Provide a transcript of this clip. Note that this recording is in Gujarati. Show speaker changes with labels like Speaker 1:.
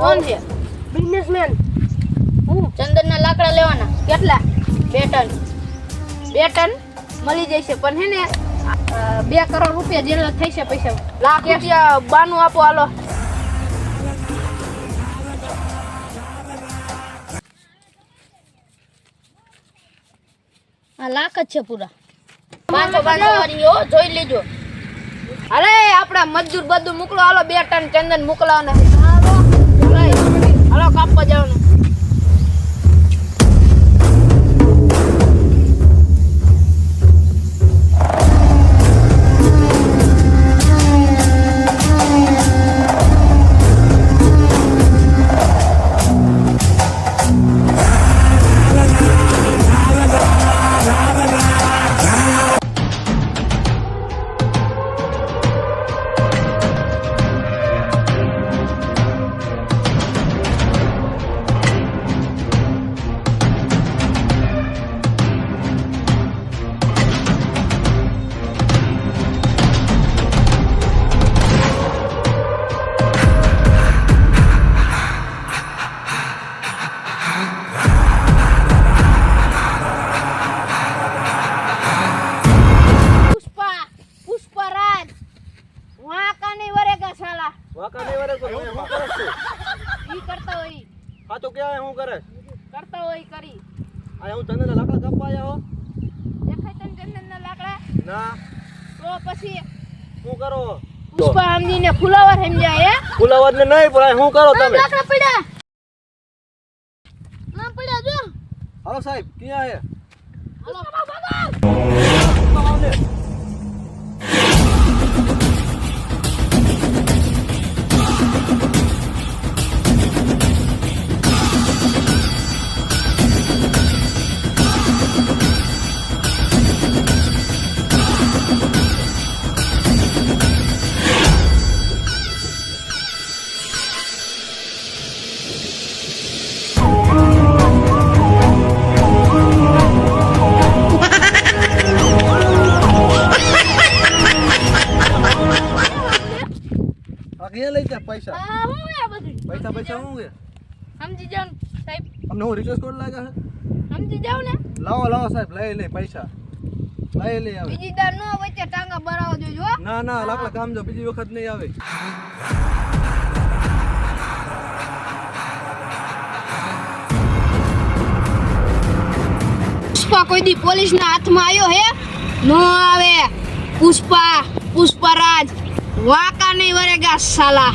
Speaker 1: કોણ છે?
Speaker 2: બિઝનેસમેન.
Speaker 1: ચંદનના લાકડા લેવાના. કેટલા? 2 ટન. 2 ટન મળી જશે પણ હે ને 2 કરોડ રૂપિયા જેટલા થઈ છે પૈસા.
Speaker 2: લાખ રૂપિયા બાનું આપો હાલો.
Speaker 1: આ લાખ જ છે પૂરા. 500 વાળી હો, જોઈ લેજો.
Speaker 2: અરે આપડા મજદૂર બધું મોકલો હાલો. 2 ટન ચંદન મોકલાવાના. હાલો કાપવા જવાનું.
Speaker 3: વાકા નહીં વરે તો હું કરસ તું?
Speaker 2: ઈ કરતા હોય.
Speaker 3: હા તો ક્યાં હું કરે?
Speaker 2: કરતા હોય કરી.
Speaker 3: આ હું ચંદનના લાકડા કાપવા આવ્યા હો.
Speaker 2: દેખાય તને ચંદનના લાકડા?
Speaker 3: ના.
Speaker 2: તો પછી
Speaker 3: શું કરો?
Speaker 2: પુષ્પા સમજીને ફુલાવર સમજાય હે?
Speaker 3: ફુલાવર ને નહીં પણ શું કરો તમે?
Speaker 2: લાકડા પડ્યા. ના પડ્યા જો.
Speaker 3: હાલો સાહેબ ક્યાં હે?
Speaker 2: હાલો
Speaker 3: ક્યાં લઈ ગયા પૈસા?
Speaker 2: આ હું આ બધું
Speaker 3: પૈસા શું છે?
Speaker 2: સમજી જાવ ને સાહેબ.
Speaker 3: અમને હું રિક્વેસ્ટ કોડ લાગ્યા છે?
Speaker 2: સમજી જાવ ને.
Speaker 3: લાવો સાહેબ લઈ પૈસા લઈ આવે.
Speaker 2: બીજી દાર નો વચ્ચે ટાંગા ભરાવો જોજો.
Speaker 3: ના લાકડા કામ જો બીજી વખત નહીં આવે.
Speaker 2: પુષ્પા કોઈ દી પોલીસ ના હાથમાં આવ્યો હે? નો આવે. પુષ્પરાજ વાકા નહીં વરેગા સાલા.